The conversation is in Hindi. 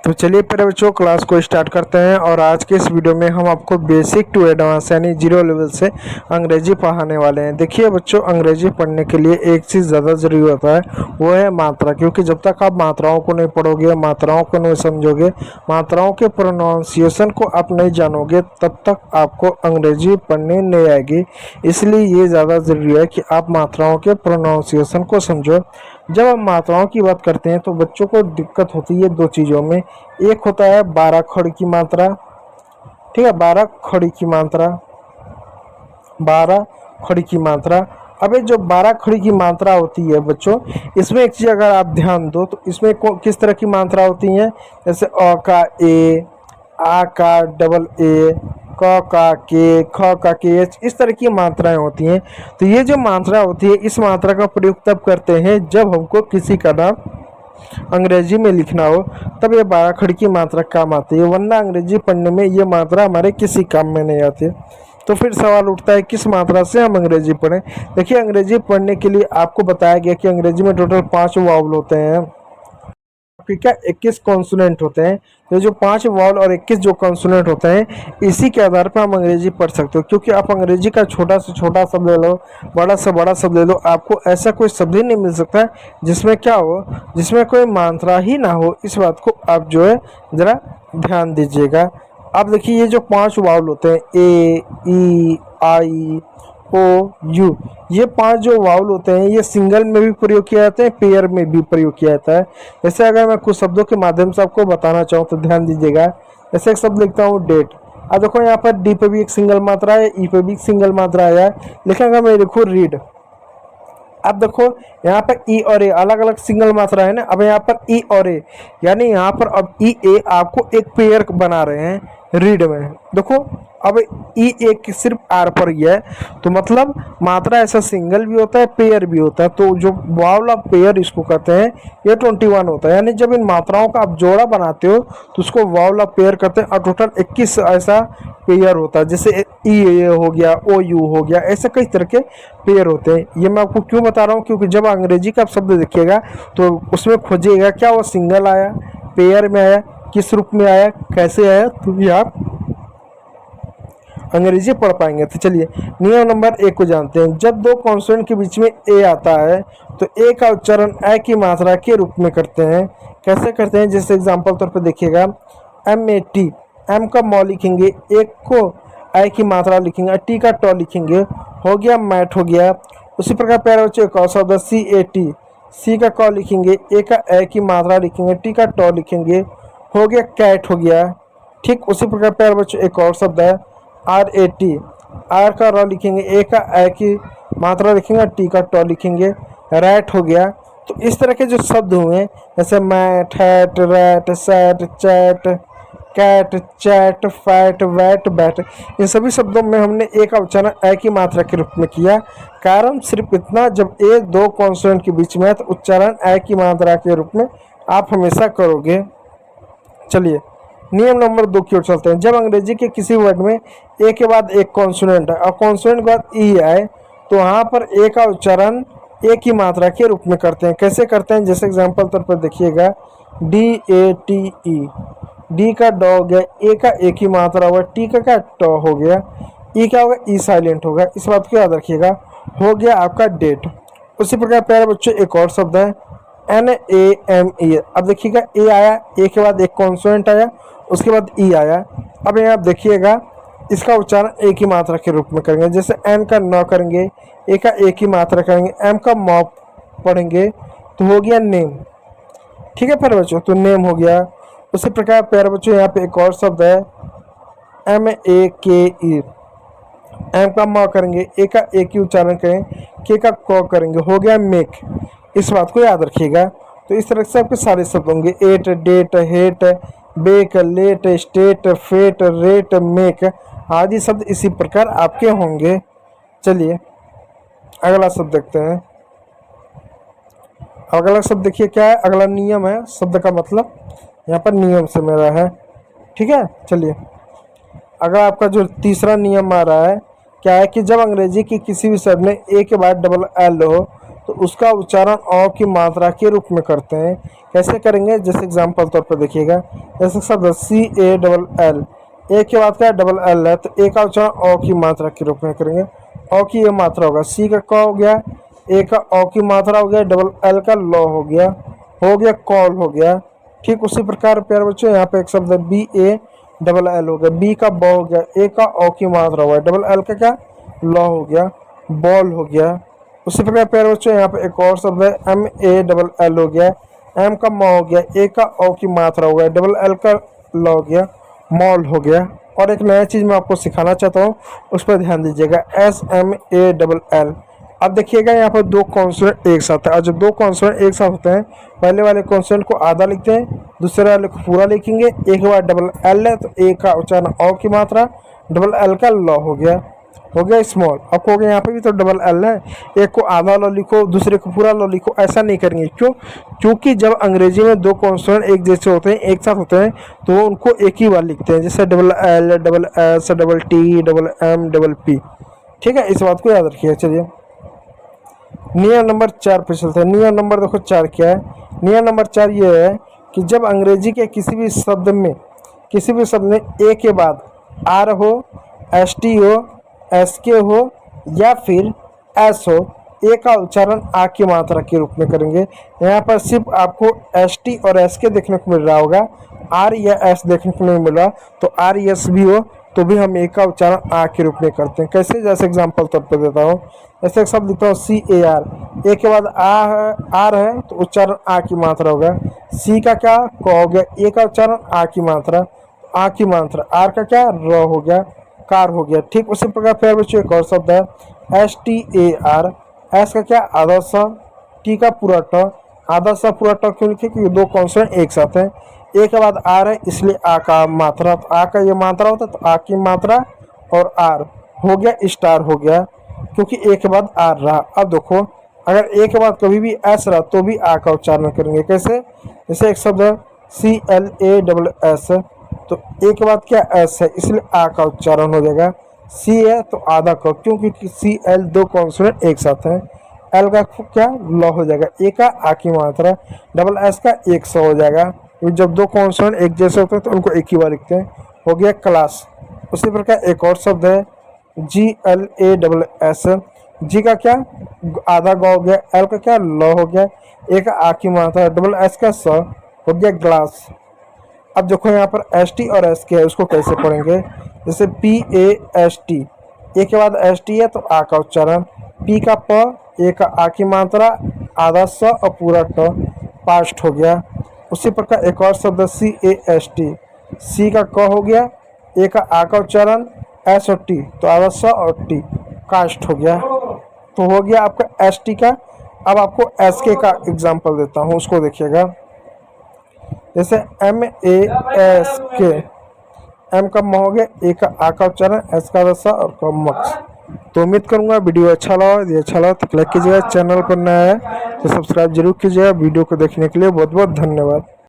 तो चलिए प्यारे बच्चों, क्लास को स्टार्ट करते हैं। और आज के इस वीडियो में हम आपको बेसिक टू एडवांस यानी 0 लेवल से अंग्रेजी पढ़ाने वाले हैं। देखिए बच्चों, अंग्रेजी पढ़ने के लिए एक चीज़ ज़्यादा ज़रूरी होता है, वो है मात्रा। क्योंकि जब तक आप मात्राओं को नहीं पढ़ोगे, मात्राओं को नहीं समझोगे, मात्राओं के प्रोनाउंसिएशन को आप नहीं जानोगे, तब तक आपको अंग्रेजी पढ़ने नहीं आएगी। इसलिए ये ज़्यादा ज़रूरी है कि आप मात्राओं के प्रोनाउंसिएशन को समझो। जब हम मात्राओं की बात करते हैं तो बच्चों को दिक्कत होती है दो चीज़ों में। एक होता है 12 खड़ी की मात्रा, ठीक है, 12 खड़ी की मात्रा, 12 खड़ी की मात्रा। अब ये जो 12 खड़ी की मात्रा होती है बच्चों, इसमें एक चीज़ अगर आप ध्यान दो तो इसमें किस तरह की मात्रा होती हैं, जैसे अ का ए, आ का डबल ए, क का के, ख का के एच, इस तरह की मात्राएं होती हैं। तो ये जो मात्रा होती है, इस मात्रा का प्रयोग तब करते हैं जब हमको किसी का नाम अंग्रेजी में लिखना हो, तब ये 12 खड़ी की मात्रा काम आती है, वरना अंग्रेजी पढ़ने में ये मात्रा हमारे किसी काम में नहीं आती। तो फिर सवाल उठता है किस मात्रा से हम अंग्रेजी पढ़ें। देखिए, अंग्रेजी पढ़ने के लिए आपको बताया गया कि अंग्रेजी में टोटल 5 वावल होते हैं, क्या 21 कॉन्सोनेंट होते हैं। ये जो 5 वावल और 21 जो कॉन्सोनेंट होते हैं, इसी के आधार पर हम अंग्रेजी पढ़ सकते हो। क्योंकि आप अंग्रेजी का छोटा से छोटा शब्द ले लो, बड़ा से बड़ा शब्द ले लो, आपको ऐसा कोई शब्द ही नहीं मिल सकता है जिसमें क्या हो, जिसमें कोई मात्रा ही ना हो। इस बात को आप जो है ज़रा ध्यान दीजिएगा। अब देखिए, ये जो 5 वावल होते हैं, ए, ई, आई, ओ, यू, ये 5 जो वावल होते हैं, ये सिंगल में भी प्रयोग किया जाता है, पेयर में भी प्रयोग किया जाता है। जैसे अगर मैं कुछ शब्दों के माध्यम से आपको बताना चाहूँ तो ध्यान दीजिएगा। जैसे एक शब्द लिखता हूँ डेट, अब देखो यहाँ पर डी पे भी एक सिंगल मात्रा है, ई पे भी एक सिंगल मात्रा है। लेकिन अगर मैं लिखूँ रीड, अब देखो यहाँ पर ई और ए अलग अलग सिंगल मात्रा है ना। अब यहाँ पर ई और ए, यानी यहाँ पर अब ई ए आपको एक पेयर बना रहे हैं रीड में। देखो, अब ई ए सिर्फ आर पर ही है, तो मतलब मात्रा ऐसा सिंगल भी होता है, पेयर भी होता है। तो जो वावल ऑफ पेयर इसको कहते हैं, ये 21 होता है। यानी जब इन मात्राओं का आप जोड़ा बनाते हो तो उसको वावल ऑफ पेयर कहते हैं। और टोटल 21 ऐसा पेयर होता है, जैसे ई ए हो गया, ओ यू हो गया, ऐसे कई तरह के पेयर होते हैं। ये मैं आपको क्यों बता रहा हूँ, क्योंकि जब अंग्रेजी का आप शब्द देखिएगा तो उसमें खोजिएगा क्या वो सिंगल आया, पेयर में आया, किस रूप में आया, कैसे आया, तो भी आप अंग्रेजी पढ़ पाएंगे। तो चलिए नियम नंबर 1 को जानते हैं। जब दो कॉन्सोनेंट के बीच में ए आता है तो ए का उच्चारण ए की मात्रा के रूप में करते हैं। कैसे करते हैं, जैसे एग्जांपल तौर पर देखिएगा, एम ए टी, एम का मौ लिखेंगे, एक को ए की मात्रा लिखेंगे, टी का टॉ लिखेंगे, हो गया मैट हो गया। उसी प्रकार प्यारे बच्चों एक और शब्द सी ए टी, सी का कॉ लिखेंगे, ए का ए की मात्रा लिखेंगे, टी का टॉ लिखेंगे, हो गया कैट हो गया। ठीक उसी प्रकार प्यारे बच्चों एक और शब्द है आर ए टी, आर का र लिखेंगे, ए का ए की मात्रा लिखेंगे, टी का टॉ लिखेंगे, रैट हो गया। तो इस तरह के जो शब्द हुए, जैसे mat, hat, rat, sat, chat, cat, chat, fat, vat, bat, इन सभी शब्दों में हमने ए का उच्चारण ए की मात्रा के रूप में किया। कारण सिर्फ इतना, जब ए दो कॉन्सोनेंट के बीच में है तो उच्चारण ए की मात्रा के रूप में आप हमेशा करोगे। चलिए नियम नंबर 2 की ओर चलते हैं। जब अंग्रेजी के किसी वर्ड में ए के बाद एक कॉन्सोनेंट है और कॉन्सोनेंट के बाद ई आए तो वहाँ पर ए का उच्चारण ए की मात्रा के रूप में करते हैं। कैसे करते हैं, जैसे एग्जांपल तौर पर देखिएगा, D A T E, D का डॉ हो गया, ए का ए की मात्रा हुआ, टी का क्या टॉ हो गया, ई क्या होगा, ई साइलेंट होगा। इस बात को याद रखिएगा। हो गया आपका डेट। उसी प्रकार प्यारे बच्चों एक और शब्द है एन ए एम ई। अब देखिएगा, ए आया, ए के बाद एक कॉन्सोनेंट आया, उसके बाद ई आया। अब यहाँ आप देखिएगा, इसका उच्चारण ए की मात्रा के रूप में करेंगे। जैसे एन का न करेंगे, ए का ए की मात्रा करेंगे, एम का मॉ पढ़ेंगे, तो हो गया नेम। ठीक है प्यारे बच्चों, तो नेम हो गया। उसी प्रकार प्यारे बच्चों यहाँ पे एक और शब्द है एम ए के ई, एम का मॉ करेंगे, ए का ए की उच्चारण करें, के का कॉ करेंगे, हो गया मेक। इस बात को याद रखिएगा। तो इस तरह से आपके सारे शब्द होंगे, ate, date, hate, bake, late, state, fate, rate, make आदि शब्द इसी प्रकार आपके होंगे। चलिए अगला शब्द देखते हैं। अगला शब्द देखिए क्या है, अगला नियम है, शब्द का मतलब यहाँ पर नियम से मेरा है। ठीक है, चलिए अगर आपका जो तीसरा नियम आ रहा है क्या है कि जब अंग्रेजी की किसी भी शब्द में ए के बाद डबल एल हो तो उसका उच्चारण अ की मात्रा के रूप में करते हैं। कैसे करेंगे, जैसे एग्जाम्पल तौर पर देखिएगा, जैसे शब्द CALL, ए के बाद क्या डबल एल है, तो ए का उच्चारण अ की मात्रा के रूप में करेंगे। अ की ये मात्रा होगा, सी का क हो गया, ए का अ की मात्रा हो गया, डबल एल का ल हो गया कॉल हो गया। ठीक उसी प्रकार प्यारे बच्चों यहाँ पे एक शब्द है BALL हो गया, बी का ब हो गया, ए का ओ की मात्रा हो गया, डबल एल का क्या ल हो गया, बॉल हो गया। उसी प्रकार प्यारे बच्चों यहाँ पे एक और शब्द है MALL हो गया, एम का म हो गया, ए का ओ की मात्रा हो गया, डबल एल का ल हो गया, मॉल हो गया। और एक नया चीज़ मैं आपको सिखाना चाहता हूँ, उस पर ध्यान दीजिएगा, SMALL। अब देखिएगा यहाँ पर दो कॉन्सोनेंट एक साथ है, और जब दो कॉन्सोनेंट एक साथ होते हैं, पहले वाले कॉन्सोनेंट को आधा लिखते हैं, दूसरे वाले को पूरा लिखेंगे। एक बार डबल एल है तो ए का उच्चारण अ की मात्रा, डबल एल का ल हो गया स्मॉल। अब कहोगे यहाँ पे भी तो डबल एल है, एक को आधा ल लिखो, दूसरे को पूरा ल लिखो, ऐसा नहीं करेंगे। क्यों? क्योंकि जब अंग्रेजी में दो कॉन्सोनेंट एक जैसे होते हैं, एक साथ होते हैं, तो वो उनको एक ही बार लिखते हैं, जैसे double L, double S, double T, double M, double P. ठीक है, इस बात को याद रखिए। चलिए नियम नंबर 4 पे चलते हैं। नियम नंबर देखो 4 क्या है। नियम नंबर 4 ये है कि जब अंग्रेजी के किसी भी शब्द में ए के बाद आर हो, एस टी हो, एस के हो या फिर एस हो, ए का उच्चारण आ की मात्रा के रूप में करेंगे। यहाँ पर सिर्फ आपको एस टी और एस के देखने को मिल रहा होगा, आर या एस देखने को नहीं मिल रहा। तो आर एस भी हो तो भी हम ए का उच्चारण आ के रूप में करते हैं। कैसे, जैसे एग्जाम्पल तौर पर देता हूँ। ऐसे एक शब्द लिखता हूँ CAR, ए के बाद आर है तो उच्चारण आ की मात्रा होगा। सी का क्या क हो गया, ए का उच्चारण आ की मात्रा, आर का क्या र हो गया, कार हो गया। ठीक उसी प्रकार फिर बच्चों एक और शब्द है STAR, एस का क्या आधा सा, टी का पूरा ट, आधा सा पूरा ट क्यों लिखे, क्योंकि दो कॉन्सोनेंट एक साथ हैं। ए के बाद आर है इसलिए आ का मात्रा, तो आ का ये मात्रा होता है तो आ की मात्रा और आर हो गया स्टार हो गया, क्योंकि ए के बाद आर रहा। अब देखो अगर ए के बाद कभी भी एस रहा तो भी आ का उच्चारण करेंगे। कैसे, जैसे एक शब्द है CLASS, तो ए के बाद क्या एस है इसलिए आ का उच्चारण हो जाएगा। सी है तो आधा का, क्योंकि CL दो कॉन्सोनेंट एक साथ हैं। एल का क्या ल हो जाएगा, ए का आ की मात्रा, डबल एस का 100 हो जाएगा। जब दो कॉन्सोनेंट एक जैसे होते हैं तो उनको एक ही बार लिखते हैं, हो गया क्लास। उसी प्रकार एक और शब्द है GLASS, जी का क्या आधा ग हो गया, एल का क्या ल हो गया, ए का आ की मात्रा, डबल एस का स हो गया ग्लास। अब देखो यहाँ पर एस टी और एस के है, उसको कैसे पढ़ेंगे, जैसे PAST, ए के बाद एस टी है तो आ का उच्चारण, पी का प, ए का आ की मात्रा, आधा स और पूरा ट, पास्ट हो गया। उसी प्रकार एक और शब्द CAST, सी का क हो गया, ए का आ का उच्चारण, एस और टी तो आधा स और टी, कास्ट हो गया। तो हो गया आपका एस टी का। अब आपको एस के का एग्जाम्पल देता हूँ, उसको देखिएगा, जैसे MASK, एम का म हो गया, ए का आ का उच्चारण, एस का रसा और का मक्स। तो उम्मीद करूंगा वीडियो अच्छा लगा, यदि अच्छा लगा तो लाइक कीजिएगा, चैनल पर नया है तो सब्सक्राइब जरूर कीजिएगा। वीडियो को देखने के लिए बहुत बहुत धन्यवाद।